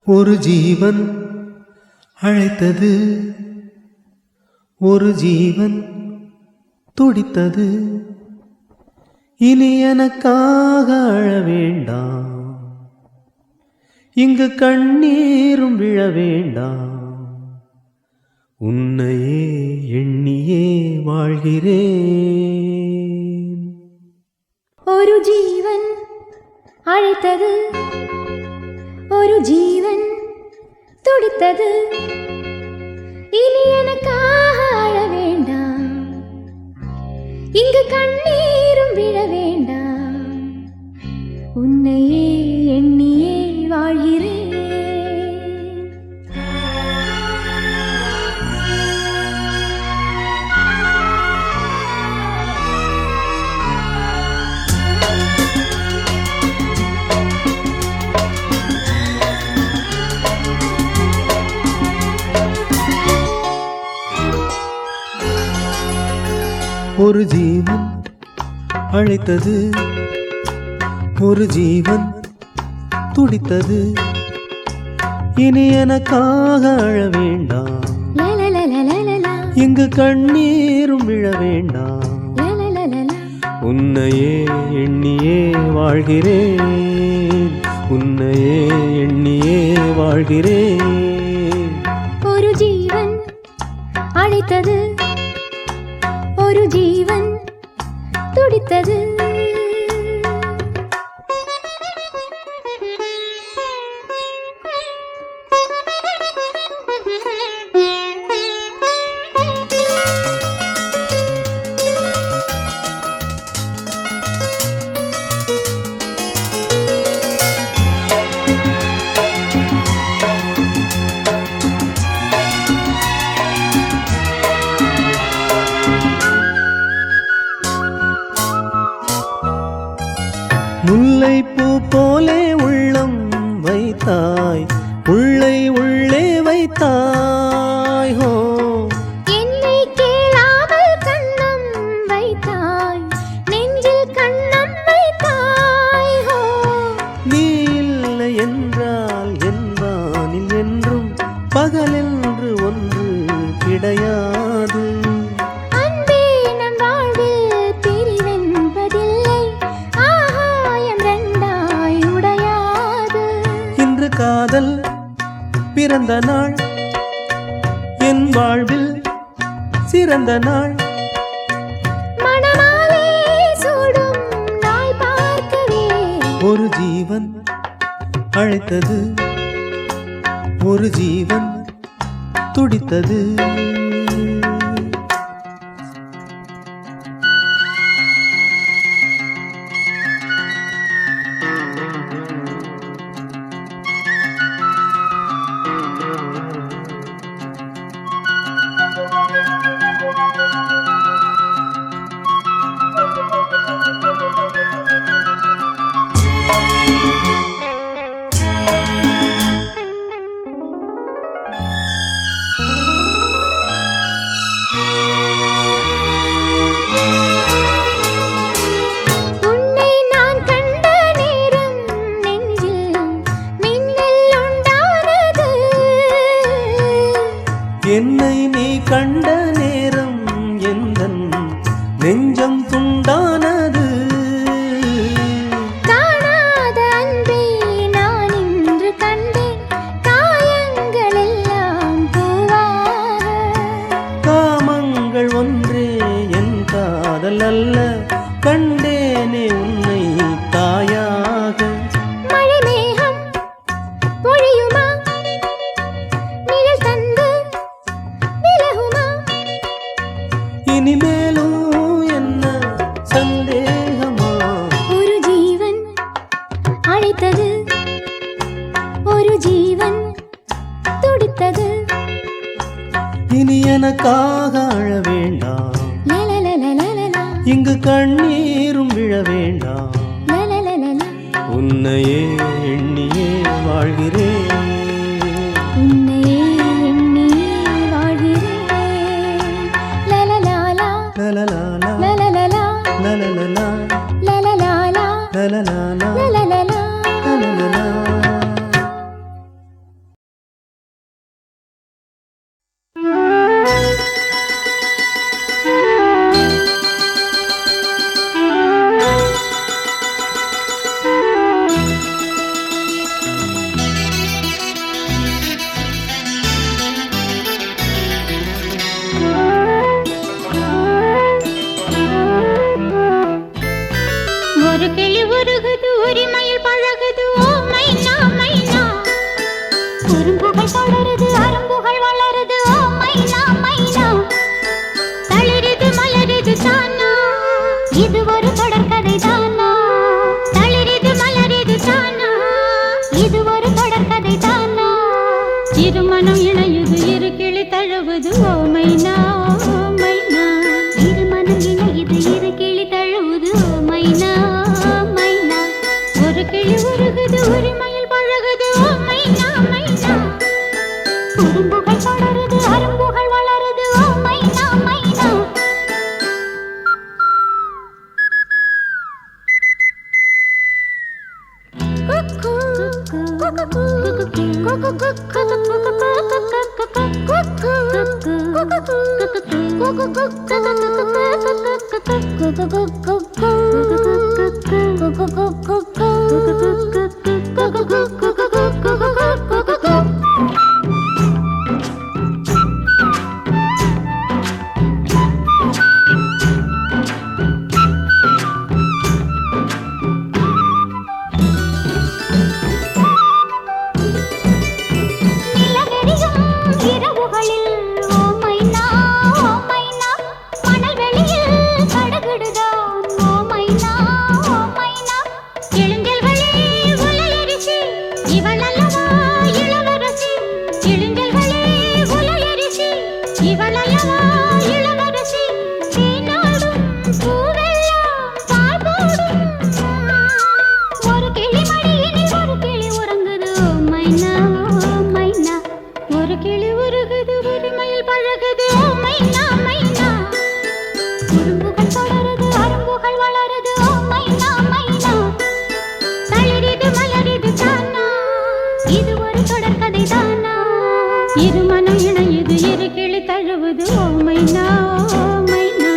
ஒரு ஜீவன் அழைத்தது, ஒரு ஜீவன் துடித்தது. இனி எனக்காக அழ வேண்டாம், இங்கு கண்ணீரும் விழ வேண்டாம். உன்னையே எண்ணியே வாழ்கிறேன். ஒரு ஜீவன் அழைத்தது, ஒரு ஜீவன் துடித்தது. இனி எனக்காக அழ வேண்டாம், இங்கு கண்ணீரும் விழ வேண்டாம். உன்னையே எண்ணியே வாழ்கிறேன். ஒரு ஜீவன் அழைத்தது, ஒரு ஜீவன் துடித்தது. இனி எனக்காக அழ வேண்டாம், இங்கு கண்ணீரும் விழ வேண்டாம். உன்னையே எண்ணியே வாழ்கிறேன், உன்னையே எண்ணியே வாழ்கிறேன். ஒரு ஜீவன் அழைத்தது, ஒரு ஜீவன் துடித்தது. முல்லைப்பூ போலே உள்ளம் வைத்தாய், உள்ளை உள்ளே வைத்தாய். ஹோ என்னை கேளாமல் கண்ணம் வைத்தாய், நெஞ்சில் கண்ணம் வைத்தாய். ஹோ நீ இல்லை என்றால் என் வானில் என்றும் பகலென்று ஒன்று கிடையாது. காதல் பிறந்த நாள், என் வாழ்வில் சிறந்த நாள். மணமாலை சூடும் நாள் பார்க்கவே ஒரு ஜீவன் அழைத்தது, ஒரு ஜீவன் துடித்தது. என்னை நீ கண்ட நேரம் எந்தன் நெஞ்சம் துண்டானது. காணாத அன்பே நான் இன்று கண்டேன், காயங்கள் எல்லாம் பூவாக. காமங்கள் ஒன்றே என் காதல் அல்ல, கண்டேனே உன்னை தாயாக. மழை மேகம் பொழியுமா, நிழல் தந்து விலகுமா? இனிமேலும் என்ன சந்தேகமா? ஒரு ஜீவன் அழைத்தது, ஒரு ஜீவன் துடித்தது. இனி எனக்காக அழ வேண்டாம், இங்கு கண்ணீரும் விழ வேண்டாம். உன்னையே எண்ணியே வாழ்கிறேன், உன்னையே எண்ணியே வாழ்கிறேன். லலலாலா லலலாலா லலலலா லலலலா லலலாலா லலலாலா லலலலா. லலலலா. ஒரு கிளி உருகுது, உரிமையில் பழகுது, ஓ மைனா மைனா. குறும்புகள் தொடருது, அரும்புகள் வளருது, ஓ மைனா மைனா. தளிருது மலருது தானா, இது ஒரு தொடர்கதை தானா. தளிருது மலருது தானா, இது ஒரு தொடர்கதை தானா. இருமனம் இணையுது, இரு கிளி தழுவுது, ஓ மைனா ஓ மைனா. இருமனம் இணையுது, இரு கிளி தழுவுது, ஓ மைனா மைனா. ஒரு கிளி உருகுது, உரிமையில் பழகுது, ஓ மைனா மைனா. இருமனம் இணையுது இரு கிளி தழுவுது ஓ மைனா ஓ மைனா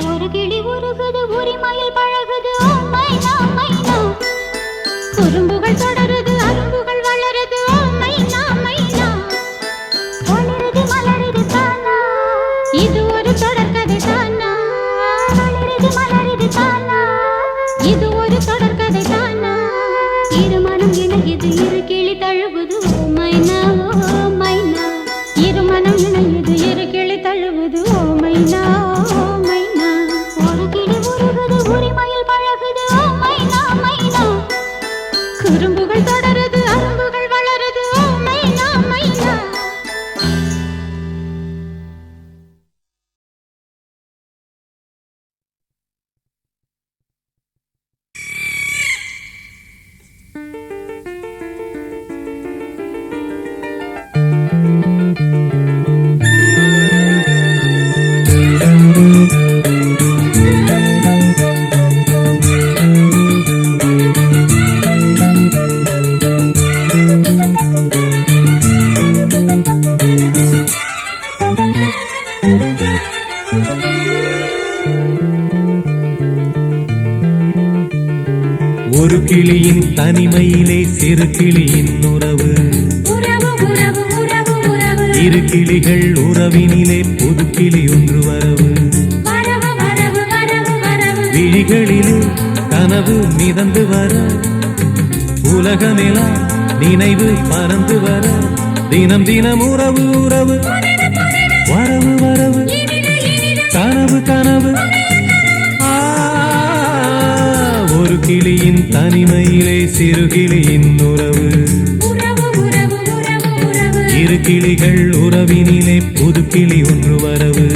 ஒரு கிளி உருகுது உரிமையில் பழகுது ஓ மைனா மைனா குறும்புகள் தொடருது அரும்புகள் வளருது ஓ மைனா மைனா ஒளிருது மலருது தானா இது ஒரு தொடர்கதை தானா ஒளிருது மலருது தானா இது ஒரு தொடர்கதை தானா இருமனம் இணையுது இரு கிளி தழுவுது ஓ மைனா ஓ மைனா இருமனம் இணையுது இரு கிளி தழுவுது ஓ மைனா ஓ மைனா ஒரு கிளி உருகுது உரிமையில் பழகுது ஓ மைனா மைனா குறும்புகள் தொடருது அரும்புகள் வளருது ஓ மைனா மைனா ஒரு கிளியின் தனிமையிலே சிறு கிளியின் உறவு இரு கிளிகள் உறவினிலே புது கிளி ஒன்று வரவு விழிகளிலே கனவு மிதந்து வர உலகமெல்லாம் நினைவு பறந்து வர தினம் தினம் உறவு உறவு வரவு வரவு கனவு கனவு ஒரு கிளியின் தனிமையிலே சிறு கிளியின் உறவு இரு கிளிகள் உறவினிலே புது கிளி ஒன்று வரவு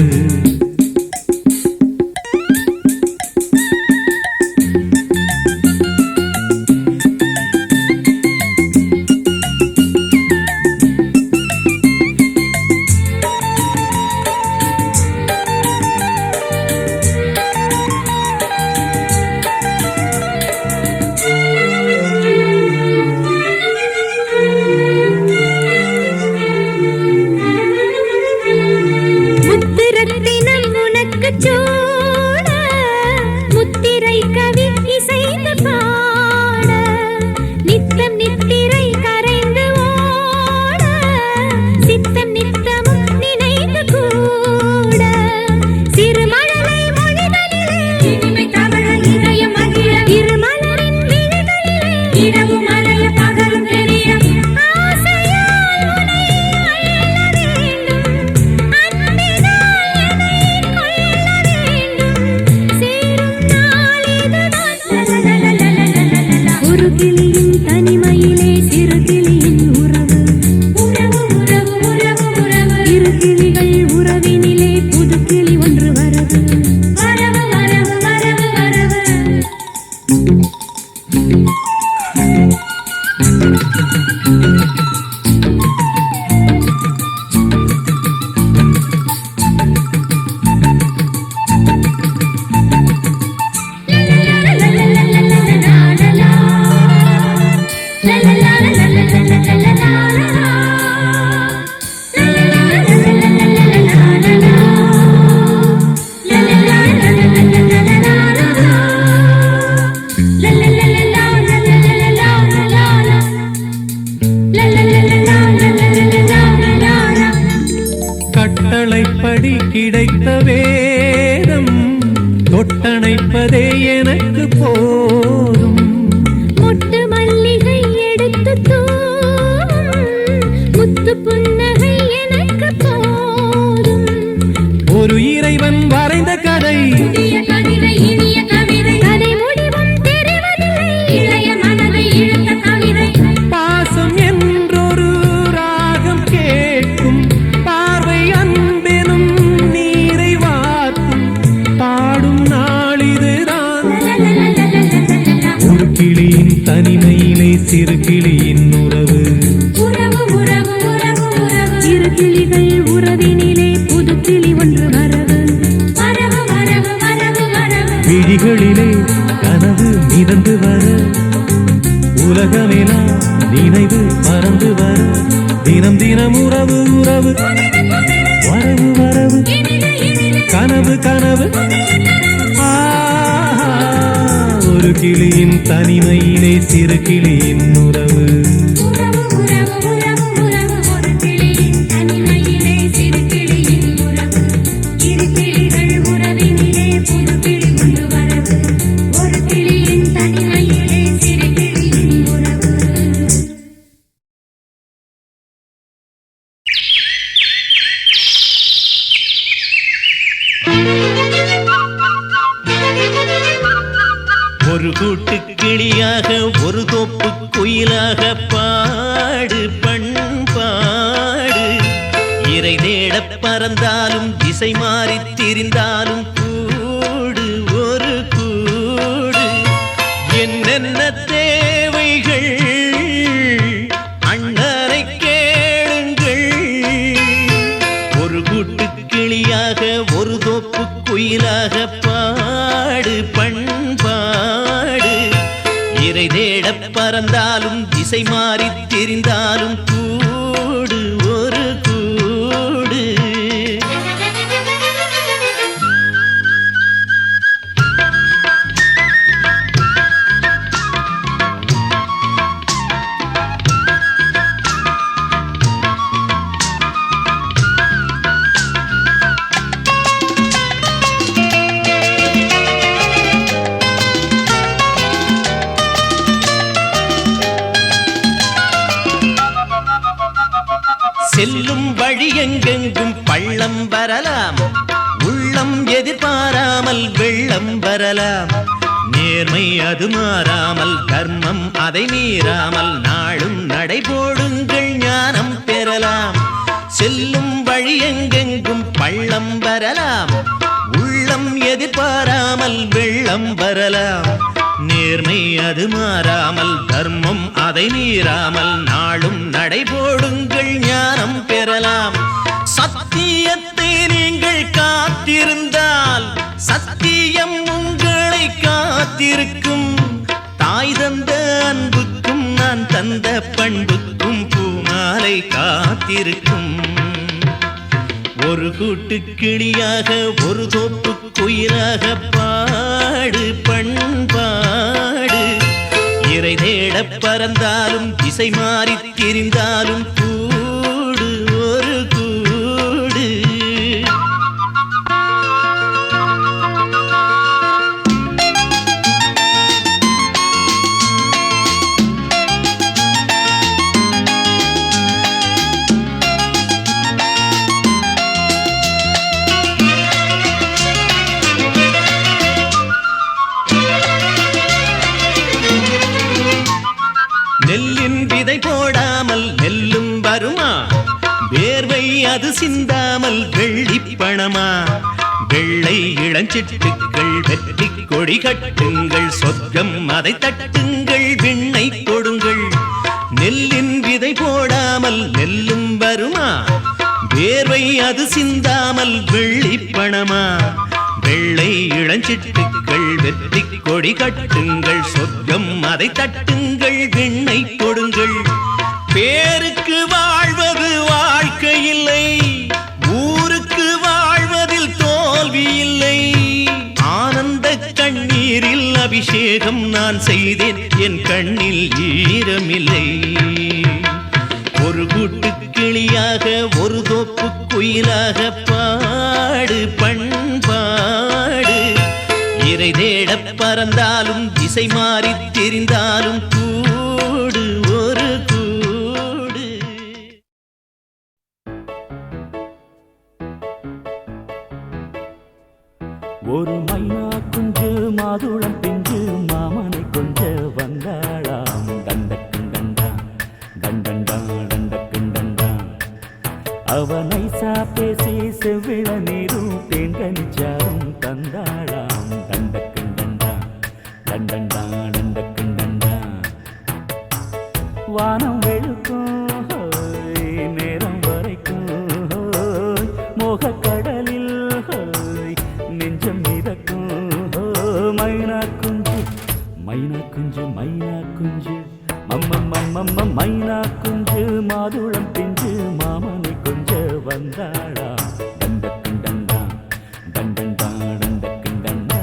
என்பதே எனக்கு போதும். மொட்டு மல்லிகை எடுத்து தூவும் முத்து புன்னகை எனக்கு போதும். ஒரு இறைவன் வரைந்த கதை, புதிய கவிதை இனிய கவிதை, கதை முடிவும் தெரிவதில்லை, இளைய மனதை இழுத்த கவிதை. பாசம் என்றொரு ராகம் கேட்கும், பார்வை அன்பெனும் நீரை வார்க்கும், பாடும் நாளிதுதான். ஒரு கிளியின் தனிமையிலே சிறு கிளியின் உறவு, உறவு உறவு உறவு உறவு, இரு கிளிகள் உறவினிலே புது கிளி ஒன்று வரவு, வரவு வரவு வரவு வரவு. விழிகளிலே கனவு மிதந்து வர, உலகமெல்லாம் நினைவு மறந்து வர, தினம் தினம் உறவு உறவு, வரவு வரவு, கனவு கனவு. ஒரு கிளியின் தனிமையிலே சிறு கிளியின் உறவு. உறவு உறவு உறவு உறவு, ஒரு கிளியின் தனிமையிலே சிறு கிளியின் உறவு, இரு கிளிகள் உறவினிலே புது கிளி ஒன்று வரவு, ஒரு கிளியின் தனிமையிலே சிறு கிளியின் உறவு. ஒரு கூட்டு கிளியாக ஒரு தோப்பு குயிலாக பாடு பண்பாடு. இறை தேடப் பறந்தாலும் திசை மாறித் திரிந்தாலும் கூடு ஒரு கூடு. என்னென்ன தேவைகள் அண்ணனை கேளுங்கள். ஒரு கூட்டு கிளியாக ஒரு தோப்பு குயிலாக பாடு பண்பாடு. இறை தேடப் பறந்தாலும் திசை மாறித் திரிந்தாலும் கூடு ஒரு கூடு. செல்லும் வழி எங்கெங்கும் பள்ளம் வரலாம், உள்ளம் எதிர்பாராமல் வெள்ளம் வரலாம். நேர்மை அது மாறாமல், தர்மம் அதை மீறாமல், நாளும் நடைபோடுங்கள் ஞானம் பெறலாம். செல்லும் வழி எங்கெங்கும் பள்ளம் வரலாம், உள்ளம் எதிர்பாராமல் வெள்ளம் வரலாம். நேர்மை அது மாறாமல், தர்மம் அதை மீறாமல், நாளும் நடைபோடுங்கள் ஞானம் பெறலாம். சத்தியத்தை நீங்கள் காத்திருந்தால் சத்தியம் உங்களை காத்திருக்கும். தாய் தந்த அன்புக்கும் நான் தந்த பண்புக்கும் பூமாலை காத்திருக்கும். ஒரு கூட்டு கிளியாக ஒரு தோப்பு குயிலாக பாடு பண்பாடு. இறை தேடப் பறந்தாலும் திசை மாறித் திரிந்தாலும் கூடு ஒரு கூடு. நெல்லின் விதை போடாமல் நெல்லும் வருமா? வேர்வை அது சிந்தாமல் வெள்ளிப் பணமா? வெள்ளை இளஞ்சிட்டுக்கள் வெற்றி கொடி கட்டுங்கள், சொர்க்கம் அதை தட்டுங்கள், விண்ணை கொடுங்கள். நெல்லின் விதை போடாமல் நெல்லும் வருமா? வேர்வை அது சிந்தாமல் வெள்ளிப் பணமா? வெள்ளை இளஞ்சிட்டுக்கள் வெற்றி கொடி கட்டுங்கள், சொர்க்கம் அதை தட்டுங்கள், விண்ணை கொடுங்கள். பேருக்கு வாழ்வது வாழ்க்கை இல்லை, ஊருக்கு வாழ்வதில் தோல்வி இல்லை. ஆனந்த கண்ணீரில் அபிஷேகம் நான் செய்தேன், என் கண்ணில் ஈரமில்லை. ஒரு கூட்டு கிளியாக ஒரு தோப்பு குயிலாக பாடு பண்பாடு. இரை தேடப் பறந்தாலும் திசை மாறித் திரிந்தாலும் கூடு ஒரு கூடு. ஒரு மைனா குஞ்சு மாதுளம் பிஞ்சு மாமனை கொஞ்ச வந்தாளாம். டண்டக்குண்டண்டா டண்டண்டா டண்டக்குண்டண்டா. அவ நைசா பேசி செவ்விள நீரும் தேங்கனிச்சாரும் தந்தாளாம். டண்டக்குண்டண்டா டண்டண்டா டண்டக்குண்டண்டா. வானம் வெளுக்கும் நேரம் வரைக்கும் மோகக்கடலில் நெஞ்சம் மிதக்கும். மைனா குஞ்சு மைனா குஞ்சு மைனா குஞ்சு மம்மம்மம்மம்ம மைனா குஞ்சு மாதுளம் பிஞ்சு மாமனை கொஞ்ச வந்தாளா. டண்டக்குண்டண்டா டண்டண்டா டண்டக்குண்டண்டா.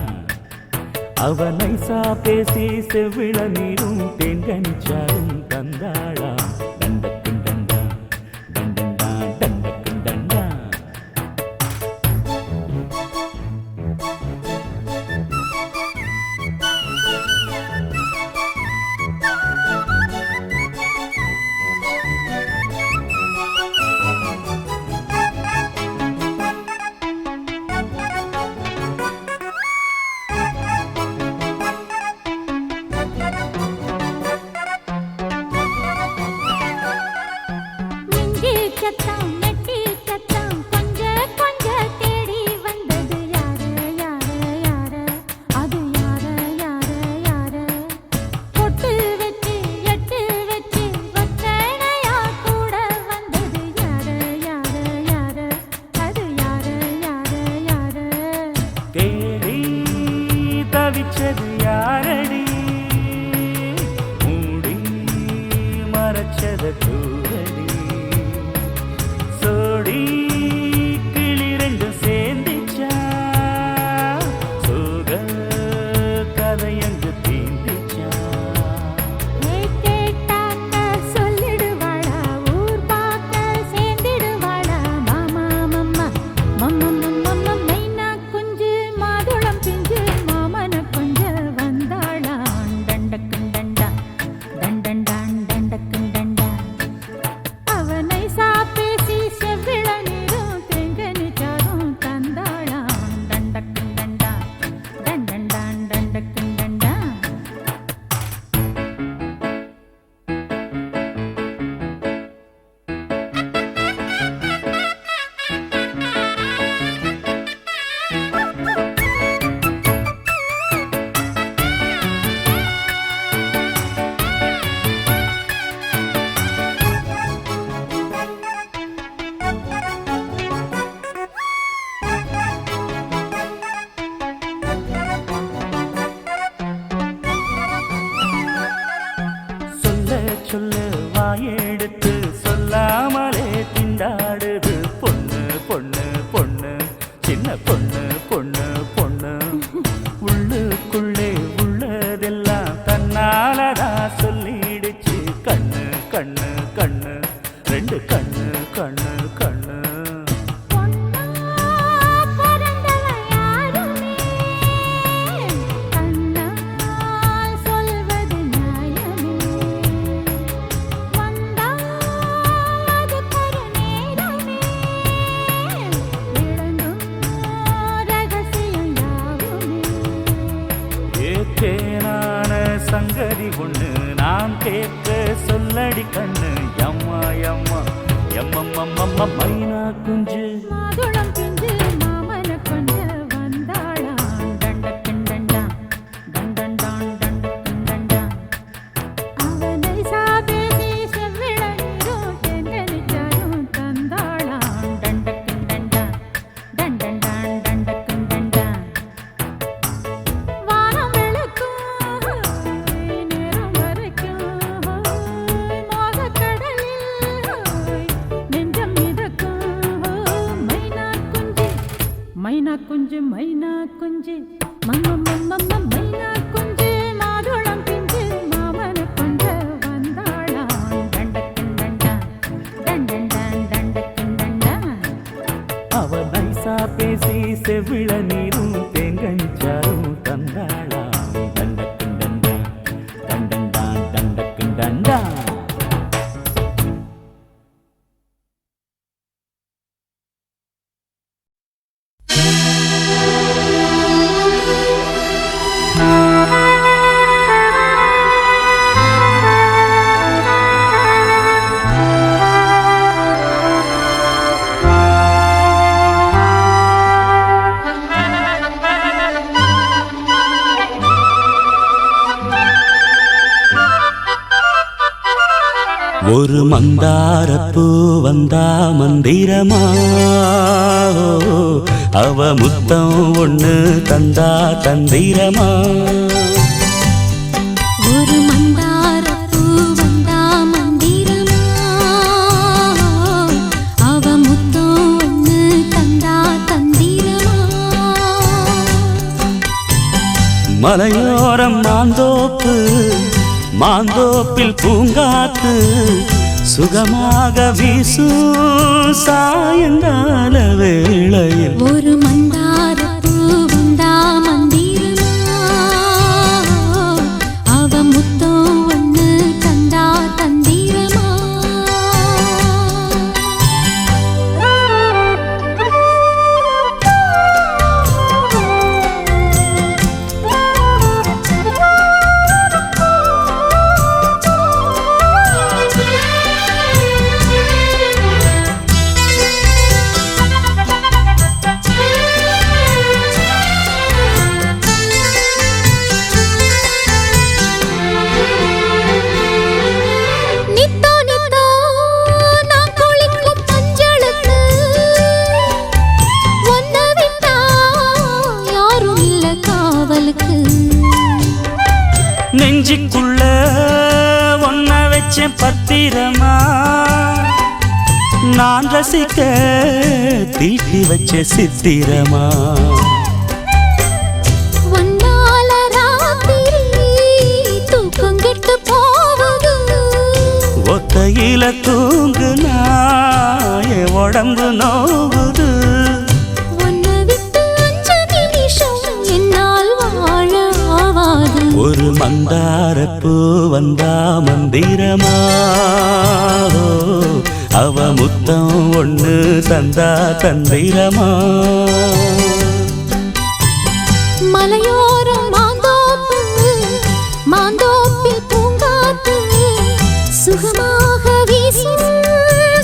அவ நைசா பேசி செவ்விள நீரும் தேங்கனிச்சாரும் தந்தாளா. டண்டக்குண்டண்டா டண்டண்டா டண்டக்குண்டண்டா. நெஞ்சில் சத்தம் நெட்டில் சத்தம் கொஞ்ச கொஞ்ச தேடி வந்தது யாரு யாரு யாரு அது யாரு யாரு யாரு. பொட்டு வச்சு எட்டு வச்சு ஒத்தனையா கூட வந்தது யாரு யாரு யாரு அது யாரு யாரு யாரு. தேடி தவிச்சது யாரடி மூடி மறைச்சத தூரடி. சோடி கிளி ரெண்டும் சேர்ந்துச்சா சோக கதையங்கு தீந்திச்சா. கேட்டாக்க சொல்லிடுவாளா ஊர் பார்க்க சேர்ந்திடுவாளா. மாமா மம்மா மம்மா மம்மா மைனா குஞ்சு மாதுளம் பிஞ்சு மாமன கொஞ்ச வந்தாளா. டண்டக்குண்டண்டா டண்டண்டான் டண்டக்குண்டண்டா. அவ நைசா பேசி செவ்விள நீரும் தேங்கனிச்சாரும் தந்தாளா. டண்டக்குண்டண்டா டண்டண்டான் டண்டக்குண்டண்டா. சொல்ல சொல்ல வாயெடுத்து சொல்லாமலே திண்டாடுது பொண்ணு பொண்ணு பொண்ணு சின்ன பொண்ணு பொண்ணு பொண்ணு. உள்ளுக்குள்ளே உள்ளதெல்லாம் தன்னாலதா சொல்லிடுச்சு. கண்ணு கண்ணு கண்ணு ரெண்டு கண்ணு கண்ணு கண்ணு. பொன்னா பிறந்தவ யாருமே கண்ணால் சொல்வது நியாயமே. வந்தால் அதுக்கொரு நேரமே விளங்கும் ரகசியம் யாவுமே. ஏத்தேனான சங்கதி ஒண்ணு நான் கேட்க சொல்லடி கண்ணு. எம்மா எம்மா எம்மம்மம்மம்ம மைனா குஞ்சு மாதுளம் பிஞ்சு மாமன கொஞ்ச வந்தாளா. டண்டக்குண்டண்டா டண்டண்டான் டண்டக்குண்டண்டா. அவ நைசா பேசி செவ்விள நீரும் தேங்கனிச்சாரும் தந்தாளா. டண்டக்குண்டண்டா டண்டண்டான் டண்டக்குண்டண்டா. வானம் வெளுக்கும் நேரம் வரைக்கும் மோகக்கடலில் நெஞ்சம் மிதக்கும். மைனா குஞ்சு மைனா குஞ்சு மம்மம்மம்மம்ம மைனா குஞ்சு மாதுளம் பிஞ்சு மாமன கொஞ்ச வந்தாளா. டண்டக்குண்டண்டா டண்டண்டான் டண்டக்குண்டண்டா. அவ நைசா பேசி செவ்விள நீரும் தேங்கனிச்சாரும் தந்த ஒரு மந்தாரப்பூ வந்தா மந்திரமா அவ முத்தம் ஒண்ணு தந்தா தந்திரமா ஒரு மந்தாரப்பூ வந்தா மந்திரமா அவ முத்தம் ஒண்ணு தந்தா தந்திரமா மலையோரம் மாந்தோப்பு மாந்தோப்பில் பூங்காத்து சுகமாக வீசும் சாயங்கால வேளையில் ஒரு மந்தாரப்பூ வந்தா மந்திரமா அவ முத்தம் ஒண்ணு தந்தா தந்திரமா நெஞ்சுக்குள்ள ஒன்ன வச்சேன் பத்திரமா நான் ரசிக்க தீட்டி வச்ச சித்திரமா ஒன்னால ராத்திரி தூக்கம் கெட்டு போகுது ஒத்தையில தூங்குனா என் உடம்பு நோகுது உன்னை விட்டு 5 நிமிஷம் என்னால் வாழ ஆவாது ஒரு மந்தாரப்பூ வந்தா மந்திரமா அவ முத்தம் ஒண்ணு தந்தா தந்திரமா மலையோரம் மாந்தோப்பு மாந்தோப்பில் பூங்காத்து சுகமாக வீசும்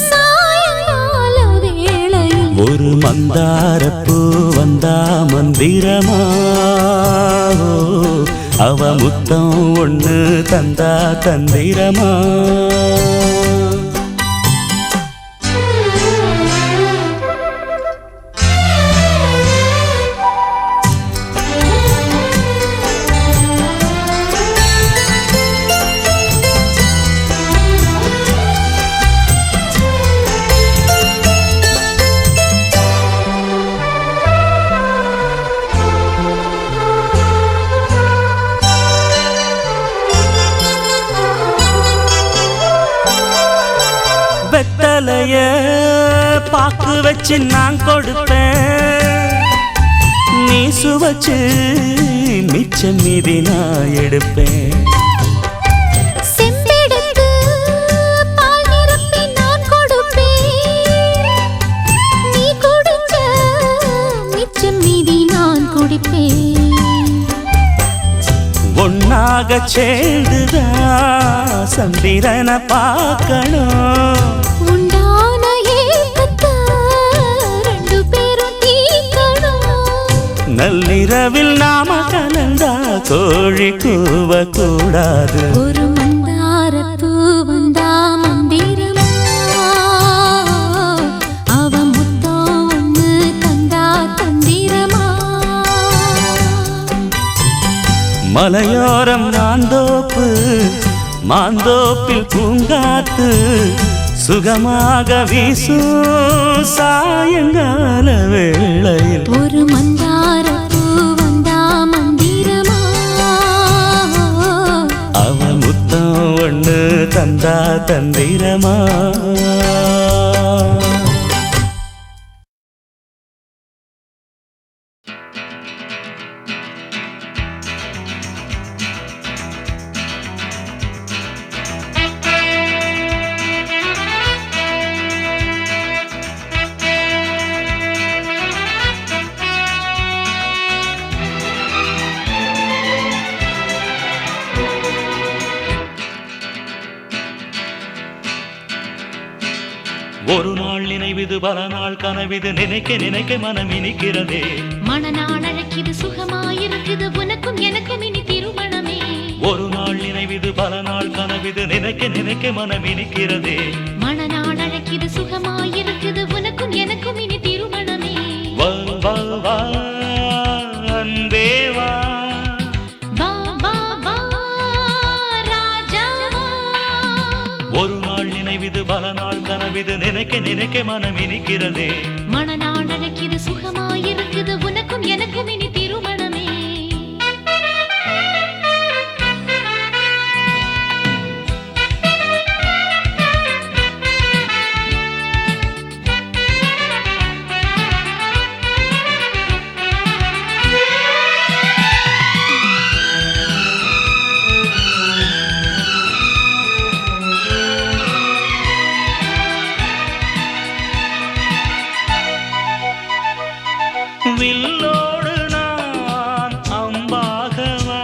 சாயங்கால வேளையில் ஒரு மந்தாரப்பூ வந்தா மந்திரமா அவ முத்தம் ஒண்ணு தந்தா தந்திரமா வெத்தலைய பாக்கு வச்சு நான் கொடுப்பேன் நீ சுவச்சு மிச்சம் மீதி நான் எடுப்பேன் செம்பெடுத்து பால் நிரப்பி நான் கொடுப்பேன் நீ குடிச்ச மிச்சம் மீதி நான் குடிப்பேன் ஒன்னாக சேர்ந்துதா சந்திரனை பார்க்கணும் உண்டான ஏக்கத்தை 2 பேரும் தீர்க்கணும் நள்ளிரவில் நாம கலந்தா கோழி கூவ கூடாது ஒரு மந்தாரப்பூ வந்தா மந்திரமா அவ முத்தம் ஒண்ணு தந்தா தந்திரமா மலையோரம் மாந்தோப்பு மாந்தோப்பில் பூங்காத்து சுகமாக வீசும் சாயங்கால வேளையில் ஒரு மந்தாரப்பூ வந்தா மந்திரமா அவ முத்தம் ஒண்ணு தந்தா தந்திரமா ஒரு நாள் நினைவிது பல நாள் கனவிது நினைக்க நினைக்க மனம் இனிக்கிறதே மனநாள் அழைக்குது சுகமாயிருக்குது உனக்கும் எனக்கும் இனி திருமணமே ஒரு நாள் நினைவிது பல நாள் கனவிது கனவிது நினைக்க நினைக்க மனம் இனிக்கிறதே மனநாள் அழைக்குது சுகமாயிருக்குது உனக்கும் எனக்கும் இனி திருமணமே வா வா வா அன்பே வா வா வா வா ராஜா வா ஒரு நாள் நினைவிது பல நாள் கனவிது நினைக்க நினைக்க மனம் இனிக்கிறதே மனநாள் அழைக்குது சுகமாயிருக்குது உனக்கும் எனக்கும் இனி திருமணமே வில்லோடு நான் அம்பாகவா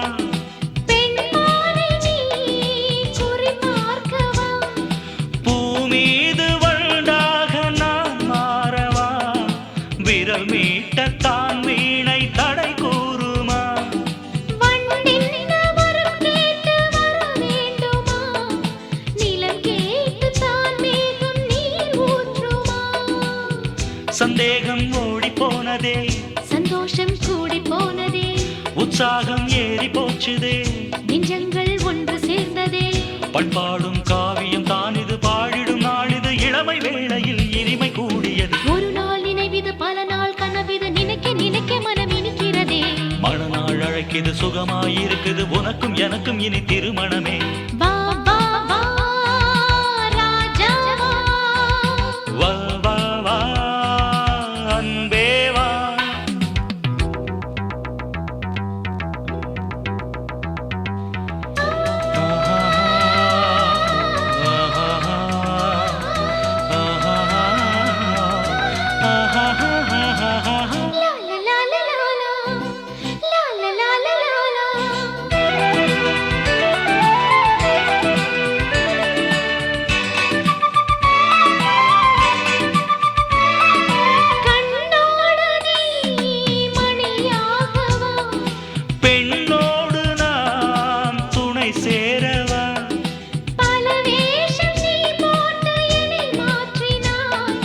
பெண்மானை நீ குறிமார்க்கவா பூமீது வண்டாக நான் மாறவா விரல் மீட்டத்தான் வீணை தடை கூறுமா வண்டின் வரம் கேட்டு வர வேண்டுமா நிலம் கேட்டு தான் மேகம் நீர் ஊற்றுமா சந்தேகம் ஓடி போனதே சந்தோஷம் கூடி போனதே உற்சாகம் ஏறி போச்சுதே நெஞ்சங்கள் ஒன்று சேர்ந்ததே பண்பாடும் காவியம் தான் இது பாடிடும் நாளிது இளமை வேளையில் இனிமை கூடியது ஒரு நாள் நினைவிது பல நாள் கனவிது நினைக்க நினைக்க மனம் இனிக்கிறதே மணநாள் அழைக்குது சுகமாயிருக்குது உனக்கும் எனக்கும் இனி திருமணமே வா வா வா ராஜா வா வா வா வா அன்பே வா லா லா லா லா லா லா லா லா லா கண்ணோடு நீ மணியாகவா பெண்ணோடு நான் துணை சேரவா பல வேஷம் நீ போட்டு என்னை மாற்றினாய்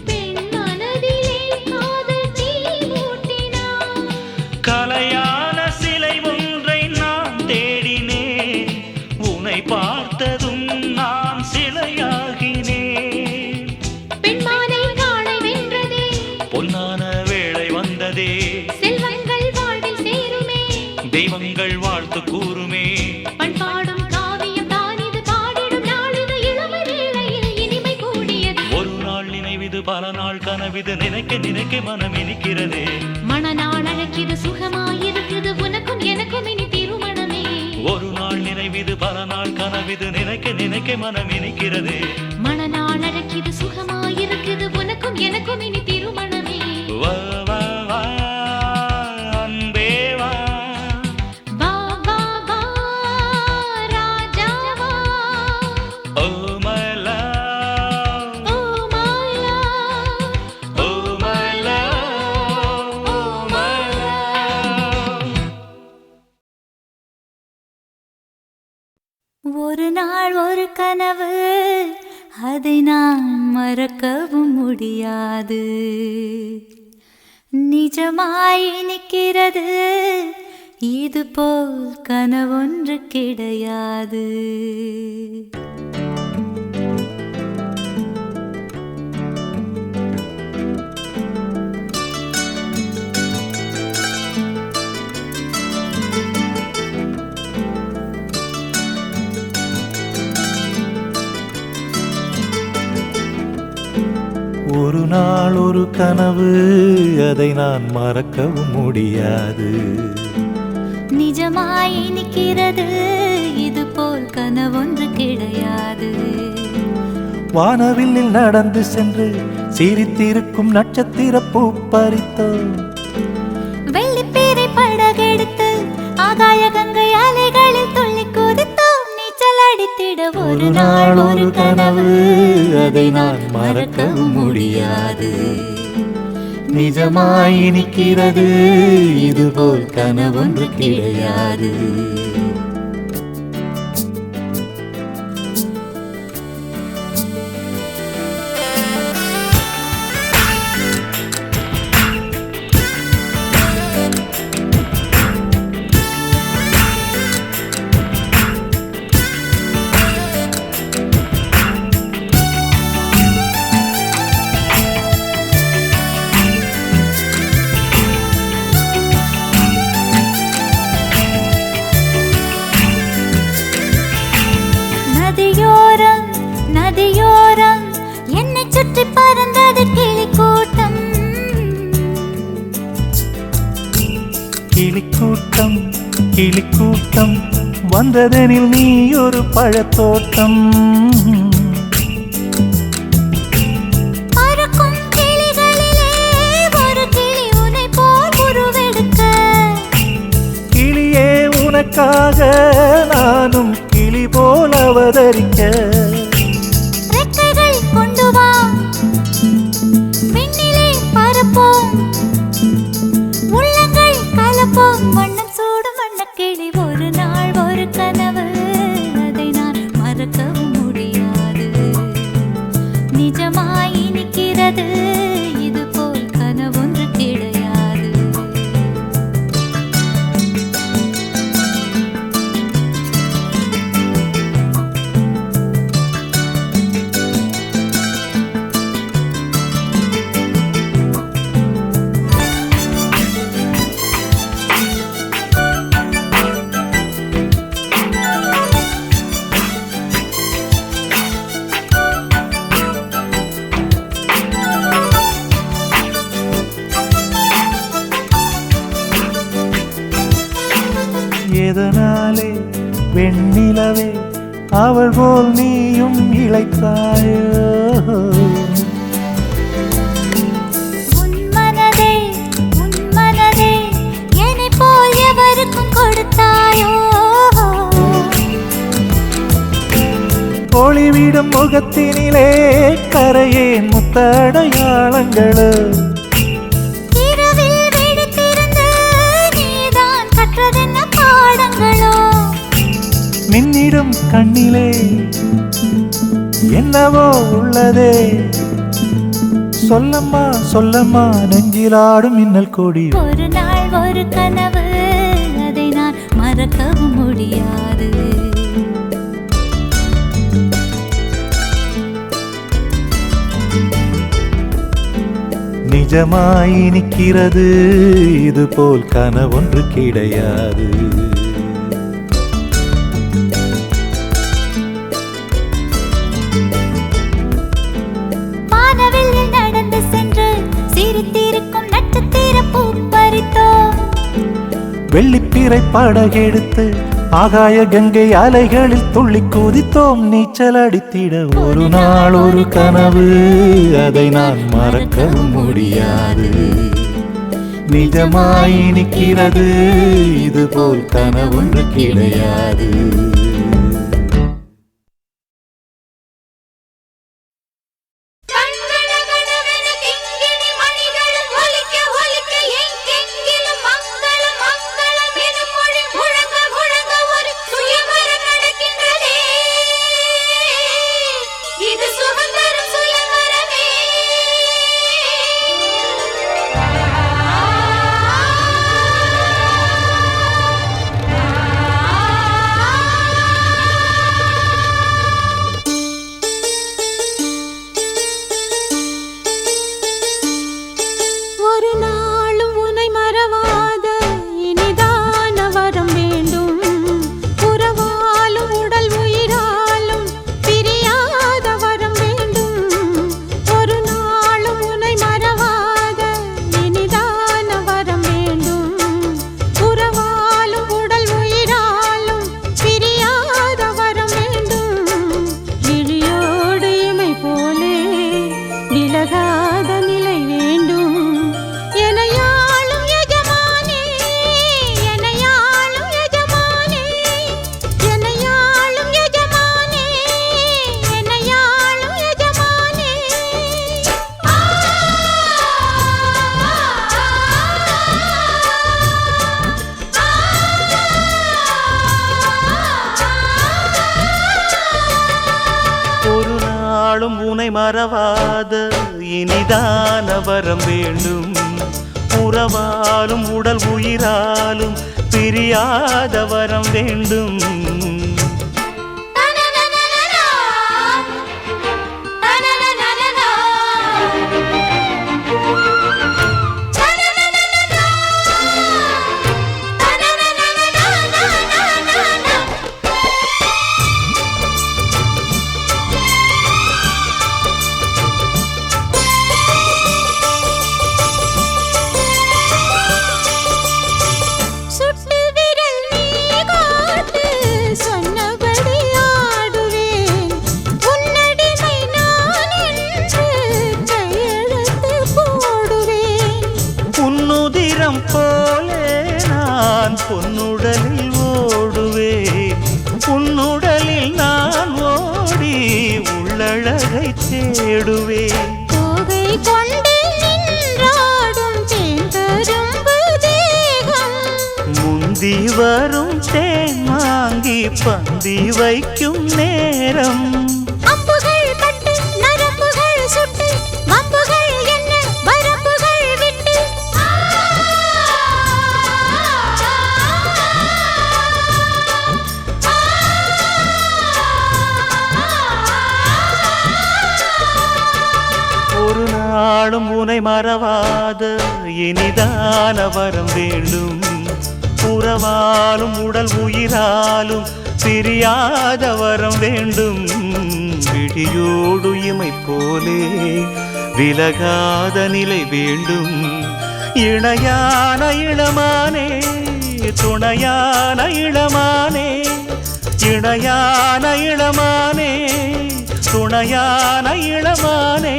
பெண் மனதிலே காதல் தீ மூட்டினாய் கலையான சிலை ஒன்றை நான் தேடினேன் உன்னை பார்த்ததும் நான் சிலையாகினேன் பெண்மானை காணை வென்றதே பொன்னான வேளை வந்ததே செல்வங்கள் வாழ்வில் சேருமே தெய்வங்கள் வாழ்த்து கூறுமே பண்பாடும் காவியம் தான் இது பாடிடும் நாளிது இளமை வேளையில் இனிமை கூடியது ஒரு நாள் நினைவிது பல நாள் கனவிது நினைக்க நினைக்க மனம் இனிக்கிறதே மனநாள் அழைக்குது சுகமாயிருக்குது உனக்கும் எனக்கும் இனி திருமணமே ஒரு நாள் நினைவிது பல நாள் கனவிது நினைக்க நினைக்க மனம் இனிக்கிறதே மனநாள் அழைக்குது சுகமாயிருக்குது உனக்கும் எனக்கும் இனி திருமணமே வா வா வா அன்பே வா வா வா வா ராஜா வா ஓ my love O my love O my love O my love ஒரு நாள் ஒரு கனவு அதை நான் மறக்கவும் முடியாது நிஜமாய் நிற்கிறது இது போல் கனவொன்று கிடையாது ஒரு நாள் ஒரு கனவு அதை நான் மறக்கவும் முடியாது நிஜமாய் நிற்கிறது இது போல் கனவொன்று கிடையாது வானவில்லில் நடந்து சென்று சிரித்திருக்கும் நட்சத்திர பூ பறித்தோம் வெள்ளிப்பீரை படகெடுத்து ஆகாய கங்கை அலைகளில் துள்ளி குதித்தோம் நீச்சல் அடித்திட ஒரு நாள் ஒரு கனவு அதை நான் மறக்கவும் முடியாது நிஜமாய் நிற்கிறது இதுபோல் கனவொன்று கிடையாது கூட்டம் கிளிக்கூட்டம் வந்ததெனில் நீ ஒரு பழத்தோட்டம். பறக்கும் கிளிகளிலே ஒரு கிளி உன்னை போல் உருவெடுக்க, கிளியே உனக்காக நானும் கிளி போல் அவதரிக்க. ரெக்கைகள் கொண்டு வா விண்ணிலே பறப்போம், உள்ளங்கள் கலப்போம், வண்ணம் சூடும் வண்ணக்கிளி. ஒரு நாள் ஒரு கனவு, அதை நான் மறக்கவும் முடியாது. நிஜமாய் இனிக்கிறது, இது போல் கனவொன்று கிடையாது. எதனாலே வெண்ணிலவே அவள் போல் நீயும் இளைத்தாயோ? உன் மனதே என்னைப் போல் எவருக்கும் கொடுத்தாயோ? ஒளிவிடும் முகத்தினிலே கரையேன் முத்தடையாளங்களோ? இரவில் விழித்திருந்து நீதான் கற்றதென்ன பாடங்களோ? மின்னிடும் கண்ணிலே என்னவோ உள்ளதே, சொல்லம்மா சொல்லம்மா நெஞ்சிலாடும் மின்னல் கொடி. ஒரு நாள் ஒரு கனவு, அதை நான் மறக்கவும் முடியாது. நிஜமாய் நிற்கிறது, இது போல் கனவொன்று கிடையாது. வானவெளியில் நடந்து சென்று சிரித்திருக்கும் நட்சத்திர பூ பறித்தோம், வெள்ளிப்பிறை படகெடுத்து ஆகாய கங்கை அலைகளில் துள்ளி குதித்தோம். நீச்சல் அடித்திட ஒரு நாள் ஒரு கனவு, அதை நான் மறக்கவும் முடியாது. நிஜமாய் நிற்கிறது, இது போல் கனவொன்று கிடையாது. உனை மறவாத இனிதான வரம் வேண்டும். உறவாலும் உடல் உயிராலும் பிரியாத வரம் வேண்டும். சுட்டு உடலில் ஓடுவேன் உன்னுடலில் நான் ஓடி உள்ளழகை தேடுவேன் தோகை கொண்டு நின்றாடும் தேன்கரும்பு தேகம் முந்தி வரும் தேன் வாங்கி பந்தி வைக்கும் நேரம் அம்புகள் பட்டு நரம்புகள் சுட்டு வம்புகள் என்ன வரம்புகள் விட்டு ஒரு நாளும் உனை மறவாத இனிதான வரம் வேண்டும் உறவாலும் உடல் உயிராலும் பிரியாத வரம் வேண்டும் விழியோடு இமை போலே விலகாத நிலை வேண்டும் இணையான இளமானே துணையான இளமானே இணையான இளமானே துணையான இளமானே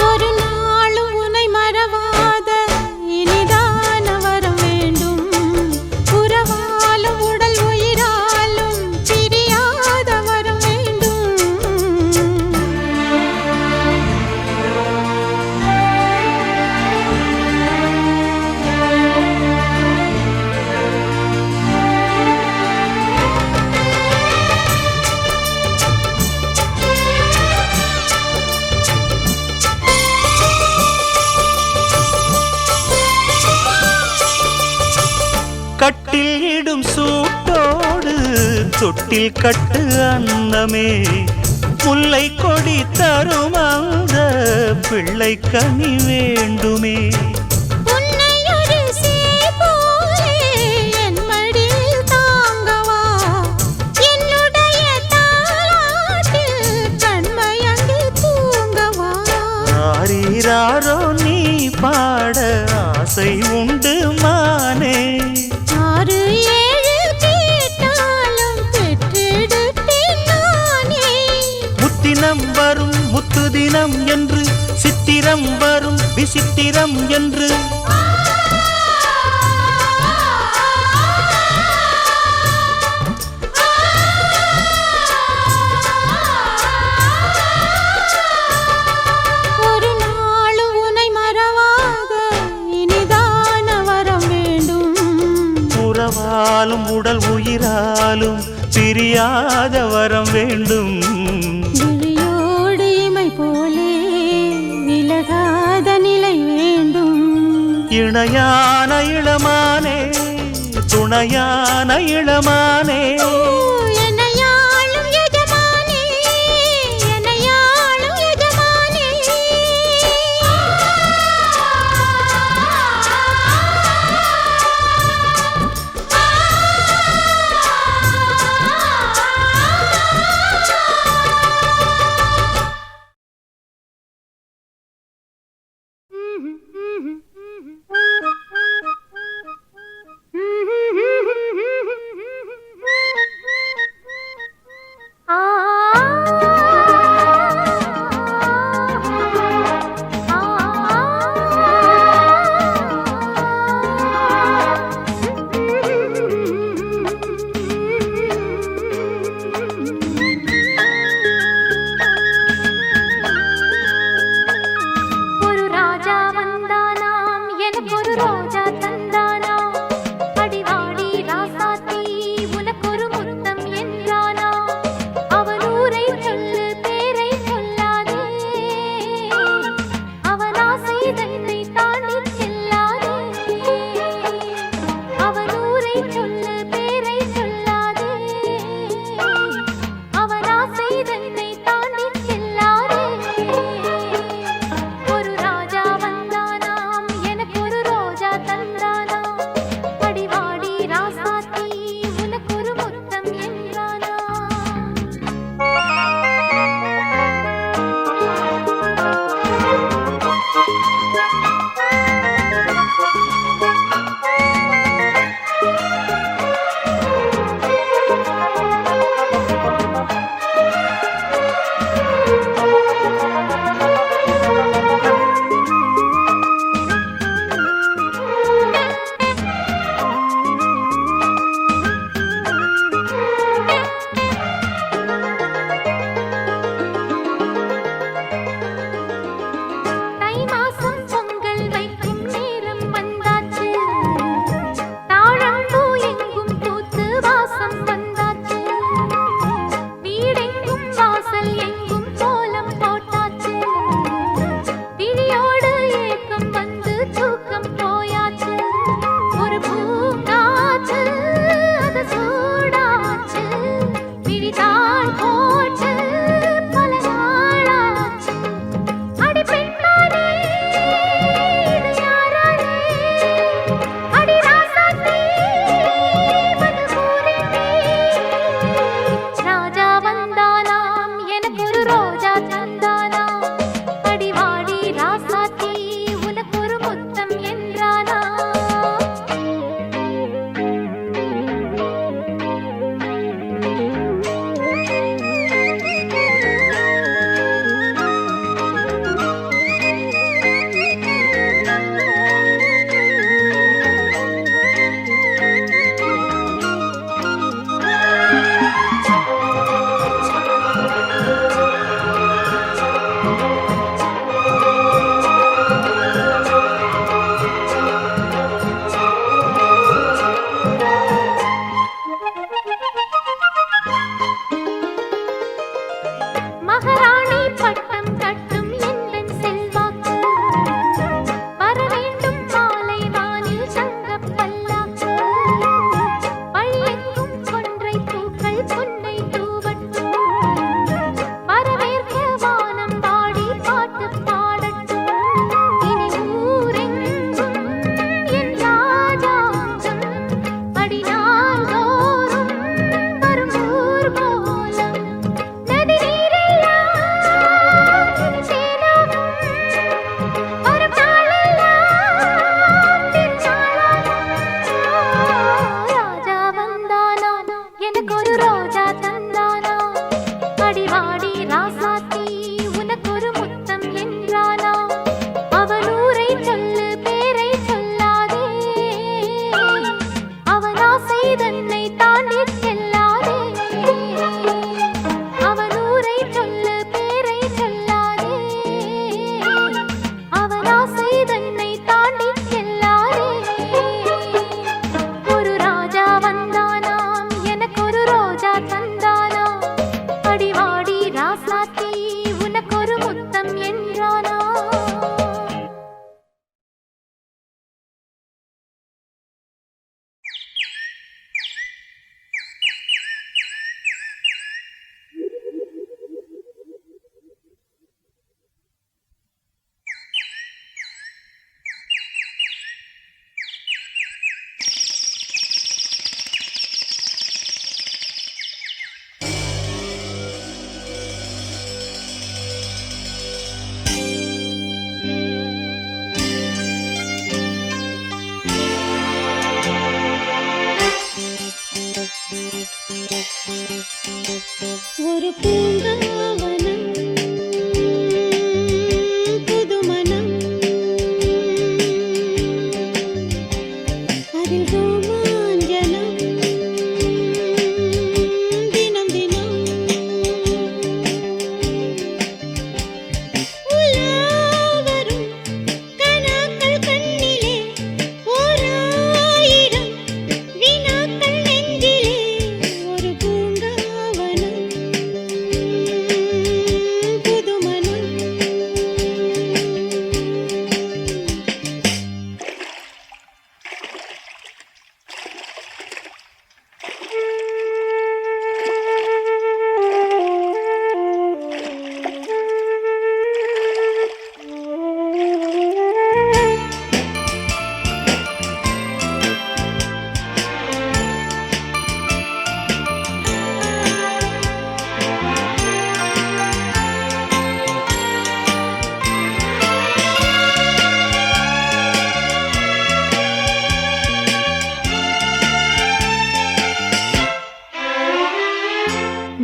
ஒரு நாளும் உன்னை மறவாத இனிதான வரம் வேண்டும் உறவாலும் உடல் உயிராலும் பிரியாத வரம் வேண்டும் கட்டில் இடும் சூட்டோடு தொட்டில் கட்டு அன்னமே முல்லை கொடி தரும் அந்த பிள்ளை கனி வேண்டுமே உன்னை ஒரு சேய் போலே என் மடியில் தாங்கவா என்னுடைய தாலாட்டில் கண்மயங்கி தூங்கவா ஆரீராரோ நீ பாட ஆசை உண்டு மானே 6 7 கேட்டாலும் பெற்றெடுப்பேன் நானே முத்தினம் வரும் முத்து தினம் என்று சித்திரம் வரும் விசித்திரம் என்று ஒரு நாளும் உன்னை மறவாத இனிதான வரம் வேண்டும் உறவாலும் உடல் உயிராலும் பிரியாத வரம் வேண்டும் விழியோடு இமை போலே விலகாத நிலை வேண்டும் இணையான இளமானே துணையான இளமானே என்னையாளும் எஜமானே என்னையாளும் எஜமானே ஒரு பூங்காவனம் புதுமணம் அதில் ரோமாஞ்சனம் தினம் தினம் உலாவரும் கனாக்கள் கண்ணிலே ஓராயிரம் வினாக்கள் நெஞ்சிலே ஒரு பூங்காவனம் புதுமணம்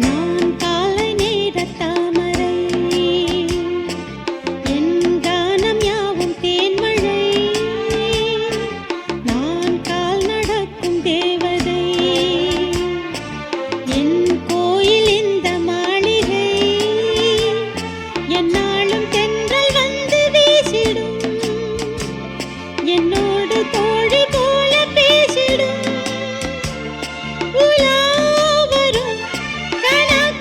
நான் காலை நேர தாமரை என் கானம் யாவும் தேன்மழை நான் கால் நடக்கும் தேவதை என் கோயில் இந்த மாளிகை என்னாலும் தென்றல் வந்து வீசிடும் என்னோடு தோழி போல பேசிடும் உலாவரும் கனாக்கள்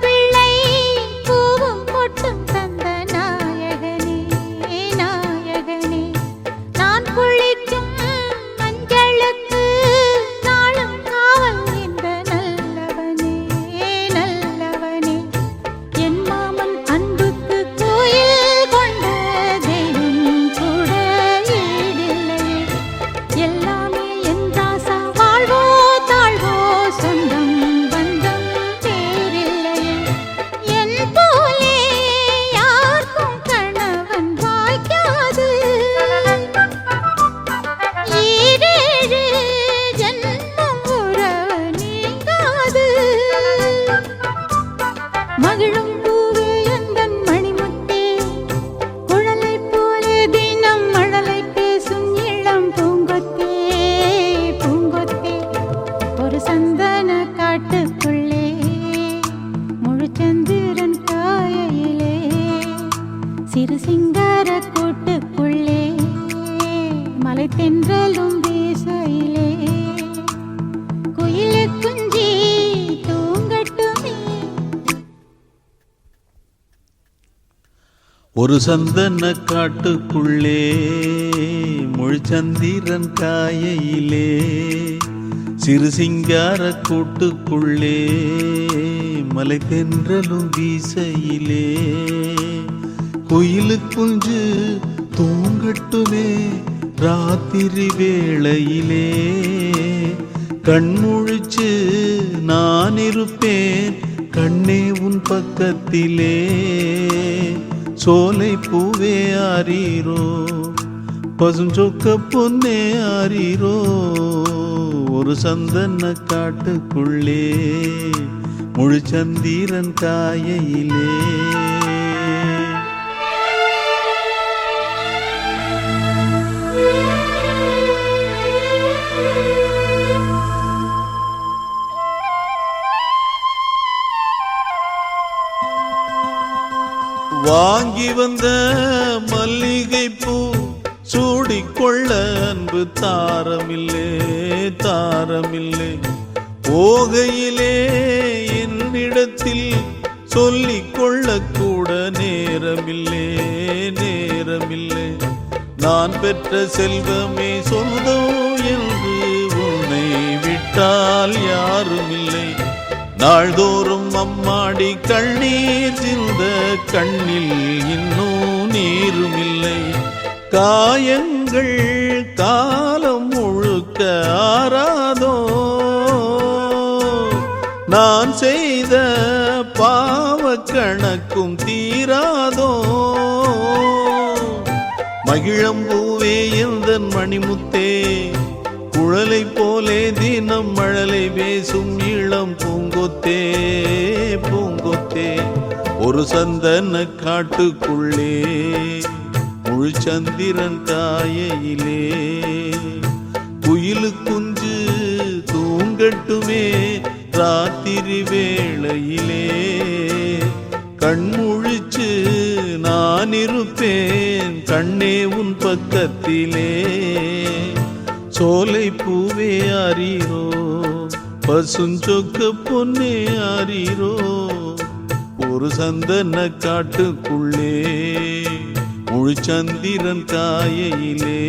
பிள்ளை பூவும் பொட்டும் தந்த நாயகனே நாயகனே நான் குளிக்கும் மஞ்சளுக்கு நாளும் காவல் இந்த நல்லவனே நல்லவனே என் மாமன் அன்புக்கு கோயில் கொண்ட தெய்வம் கூட ஈடில்லையே எல்லாமே என் ராசா வாழ்வோ தாழ்வோ சொந்தம் பந்தம் பேரில்லையே என் போலே யாருக்கும் கணவன் வாய்க்காது ஈரேழு ஜன்மம் உறவு நீங்காது மகிழும் பூவே எந்தன் மணிமுத்தே குழலை போலே தினம் மழலை பேசும் இளம் பூங்கொத்தே பூங்கொத்தே ஒரு சந்தன காட்டுக்குள்ளே முழுச்சந்திரன் காயையிலே சிறு சிங்கார கூட்டுக்குள்ளே மலை தென்றலும் வீசையிலே குயிலு குஞ்சி தூங்கட்டுமே. ஒரு சந்தன காட்டுக்குள்ளே முழுச்சந்திரன் காயையிலே சிறு சிங்கார கூட்டுக்குள்ளே மலை தென்றலும் வீசையிலே குயிலு குஞ்சு தூங்கட்டுமே ராத்திரி வேளையிலே கண்முழிச்சு நான் இருப்பேன் கண்ணே உன் பக்கத்திலே சோலை பூவே ஆரீரோ பசுஞ்சொக்க பொன்னே ஆரீரோ ஒரு சந்தன காட்டுக்குள்ளே முழுச்சந்திரன் காயையிலே வாங்கி வந்த மல்லிகை பூ சூடிக்கொள்ள அன்பு தாரமில்லே தாரமில்லே போகையிலே என்னிடத்தில் சொல்லிக் கொள்ள கூட நேரமில்லே நேரமில்லே நான் பெற்ற செல்வமே சொந்தம் என்று உன்னை விட்டால் யாருமில்லை நாள்தோறும் அம்மாடி கண்ணீர் சிந்த கண்ணில் இன்னும் நீருமில்லை காயங்கள் காலம் முழுக்க ஆறாதோ நான் செய்த பாவ கணக்கும் தீராதோ மகிழம்பூவே எந்தன் மணிமுத்தே குழலை போலே தினம் மழலை பேசும் இளம் பூங்கொத்தே பூங்கொத்தே ஒரு சந்தன காட்டுக்குள்ளே முழுச்சந்திரன் காயையிலே குயிலு குஞ்சு தூங்கட்டுமே ராத்திரி வேளையிலே கண்முழிச்சு நான் இருப்பேன் கண்ணே உன் பக்கத்திலே சோலை பூவே ஆரீரோ பசுஞ்சொக்க பொன்னே ஆரீரோ ஒரு சந்தன காட்டுக்குள்ளே முழுச்சந்திரன் காயையிலே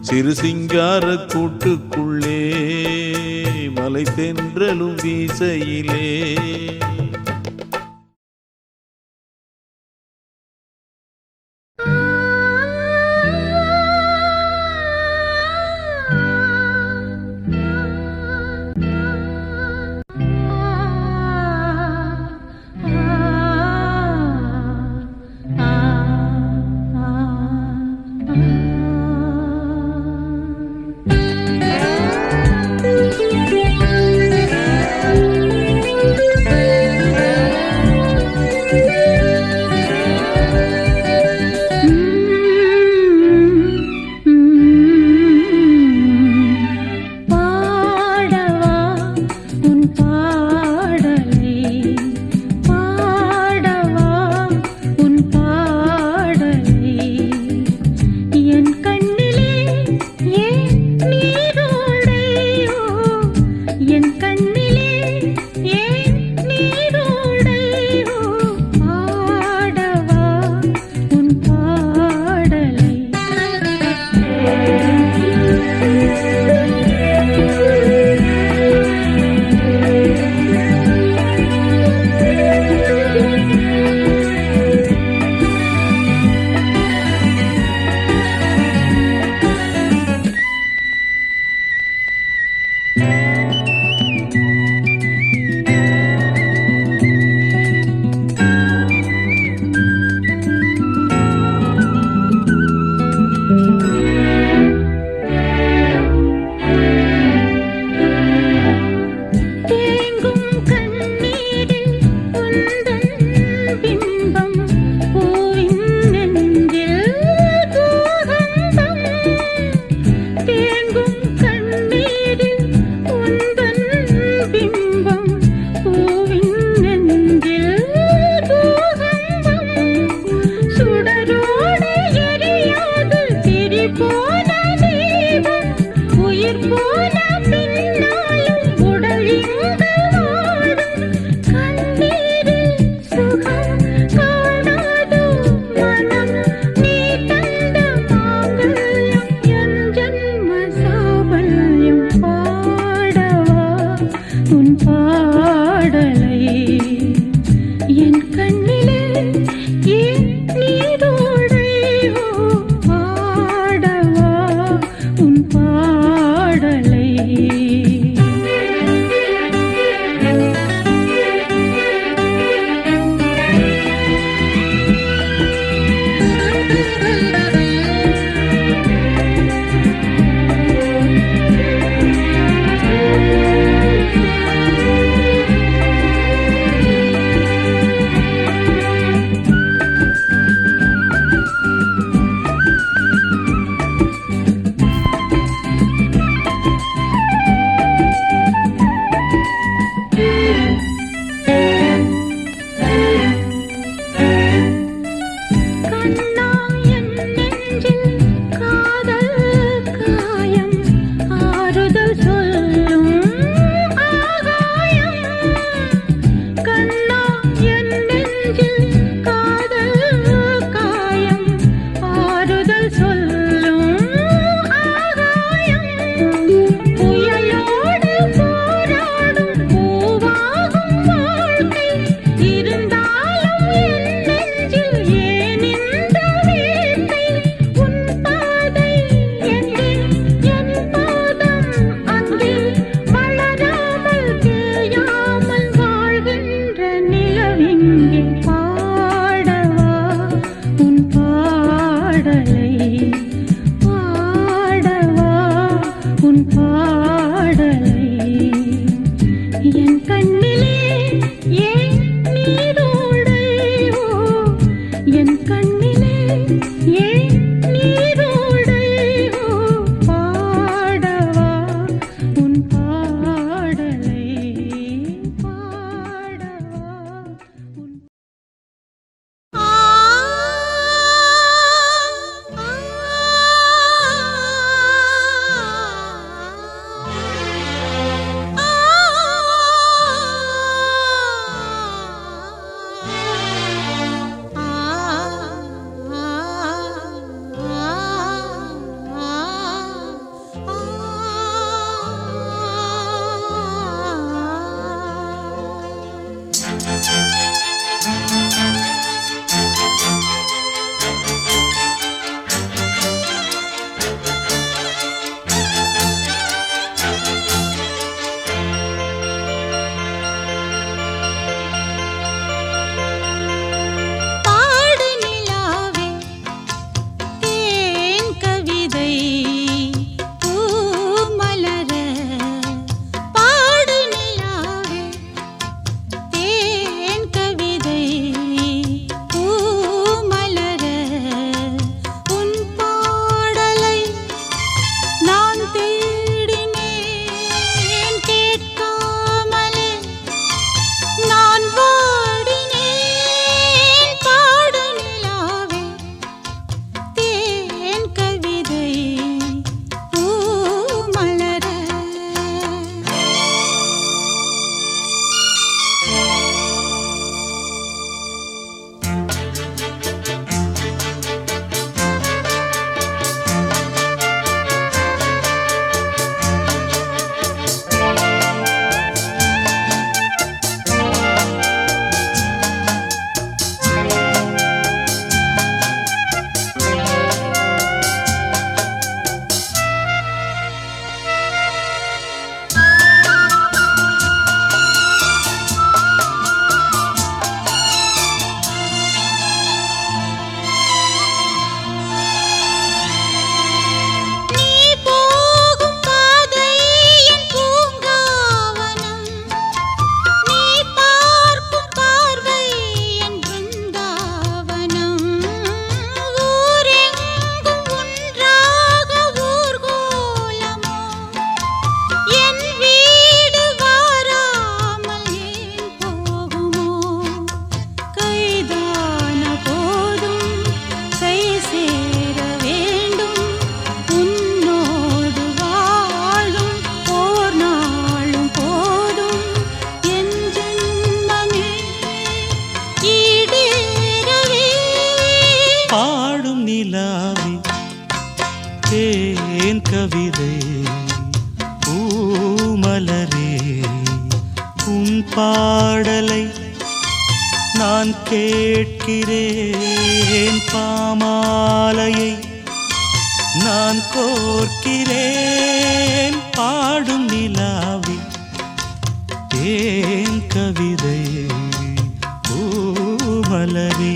சிறு சிங்கார கூட்டுக்குள்ளே மலை தென்றலும் வீசையிலே பாடலை நான் கேட்கிறேன், பாமாலையை நான் கோர்க்கிறேன். பாடும் நிலாவி ஏன் கவிதை பூமலரே.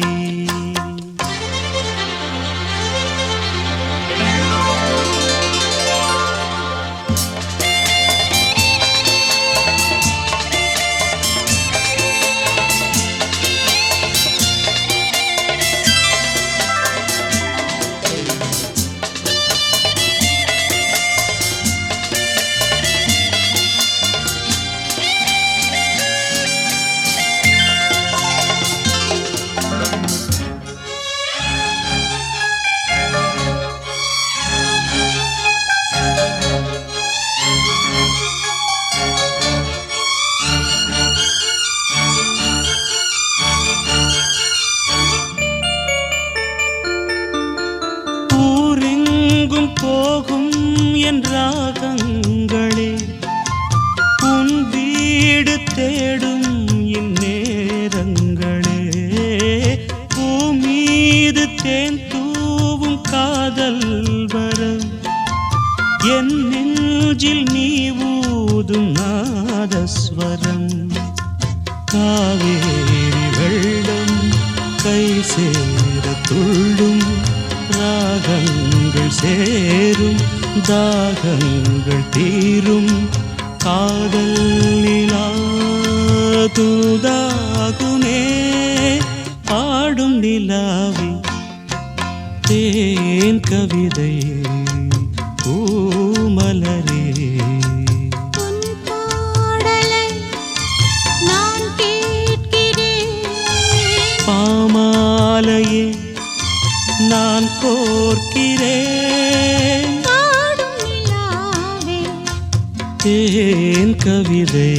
போகும் என் ராகங்களே, உன் வீடு தேடும் இந்நேரங்களே, பூமீது தேன் தூவும் காதல் வரம், என் நெஞ்சில் நீ ஊதும் நாதஸ்வரம். காவேரி வெள்ளம் கை சேர துள்ளும், ராகங்கள் சேரும் தாகங்கள் தீரும், காதல் நிலா தூதாகுமே. பாடும் நிலாவி தேன் கவிதை பூமலரே. பாமாலையே நான் கோர்க்கிறேன், பாடும் நிலாவே தேன் கவிதை